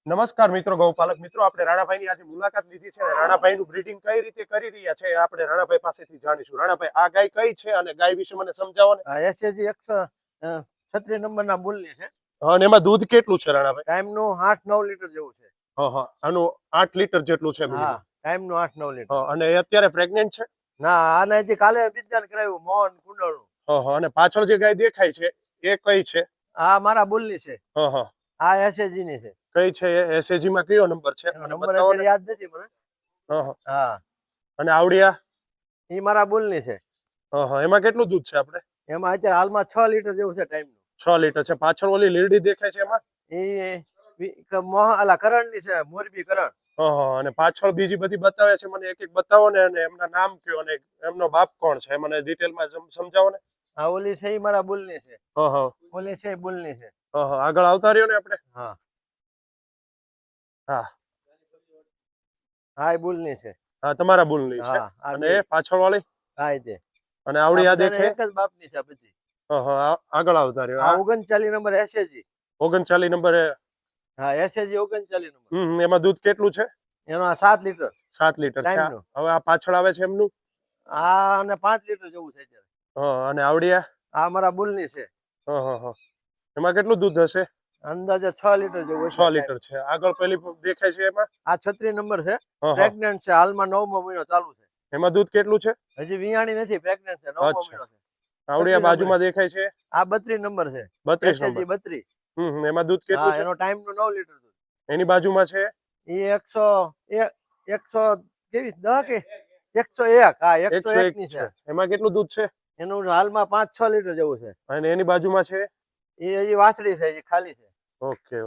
નમસ્કાર મિત્રો, ગૌપાલક મિત્રો, આપણે રાણાભાઈની આજે મુલાકાત લીધી છે. રાણાભાઈનું બ્રીડિંગ કઈ રીતે કરી રહ્યા છે આપણે રાણાભાઈ પાસેથી જાણીશું. રાણાભાઈ, આ ગાય કઈ છે અને ગાય વિશે મને સમજાવો ને. એસએજી 136 નંબરના બુલની છે. અને એમાં દૂધ કેટલું છે રાણાભાઈ? ટાઈમનું 8-9 લીટર જેવું છે. આનું 8 લીટર જેટલું છે. હા, ટાઈમનું 8-9 લીટર. અને એ અત્યારે પ્રેગ્નેન્ટ છે? ના, આને હજી કાલે વિજ્ઞાન કરાવ્યું, મોહન કુંડળનું. અને પાછળ જે ગાય દેખાય છે એ કઈ છે? આ મારા બુલની છે. આ એસએજી ની છે. કઈ છે એ? એસએજી માં કયો નંબર છે? નંબર અત્યારે યાદ નથી મને. હા. અને આવડિયા? ઈ મારા બુલની છે. એમાં કેટલું દૂધ છે આપણે? એમાં અત્યારે હાલમાં 6 લીટર જેવું છે ટાઈમનું. 6 લીટર છે. પાછળ ઓલી લીરડી દેખાય છે એમાં? એ કરણની છે, મોરબી કરણ. અને પાછળ બીજી બધી બતાવે છે, મને એક એક બતાવો ને, અને એમના નામ કયો અને એમનો બાપ કોણ છે મને ડિટેલમાં સમજાવો ને. આ ઓલી છે ઈ મારા બુલની છે. ઓલી છે બુલની છે. આગળ આવતા રહ્યો ને આપણે. હા, બુલની છે. હા, તમારા બુલની છે. અને એ પાછળ વાળી? હા, તે. અને આવડી આ દેખે? એક જ બાપની છે પછી. આગળ આવતા રહ્યો. આ 39 નંબર એસએજી. 39 નંબર. હા, એસએજી 39 નંબર. એમાં દૂધ કેટલું છે? એનો 7 લીટર. 7 લીટર છે. હવે આ પાછળ આવે છે એમનું? આ અને 5 લીટર જેવું છે અત્યારે. અને આવડિયા? આ મારા બુલની છે. એમાં કેટલું દૂધ હશે? અંદાજે 6 લીટર જેવું. 6 લીટર છે. આગળ પેલી દેખાય છે એમાં? આ 36 નંબર છે. પ્રેગ્નન્ટ છે, હાલમાં 9મો મહિનો ચાલુ છે. એમાં દૂધ કેટલું છે? હજી વિયાણી નથી, પ્રેગ્નન્ટ છે, 9મો મહિનો છે. આવડિયા બાજુમાં દેખાય છે? આ 32 નંબર છે. 32 નંબર. 32. એમાં દૂધ કેટલું છે? એનો ટાઈમ નું 9 લીટર દૂધ. એની બાજુમાં છે? એ 100 કેવી 10 કે 101. હા, 101 ની છે. એમાં કેટલું દૂધ છે? એનું હાલમાં 5-6 લીટર જેવું છે. અને એની બાજુમાં છે? એ હજી વાસળી છે, એ ખાલી છે. ઓકે.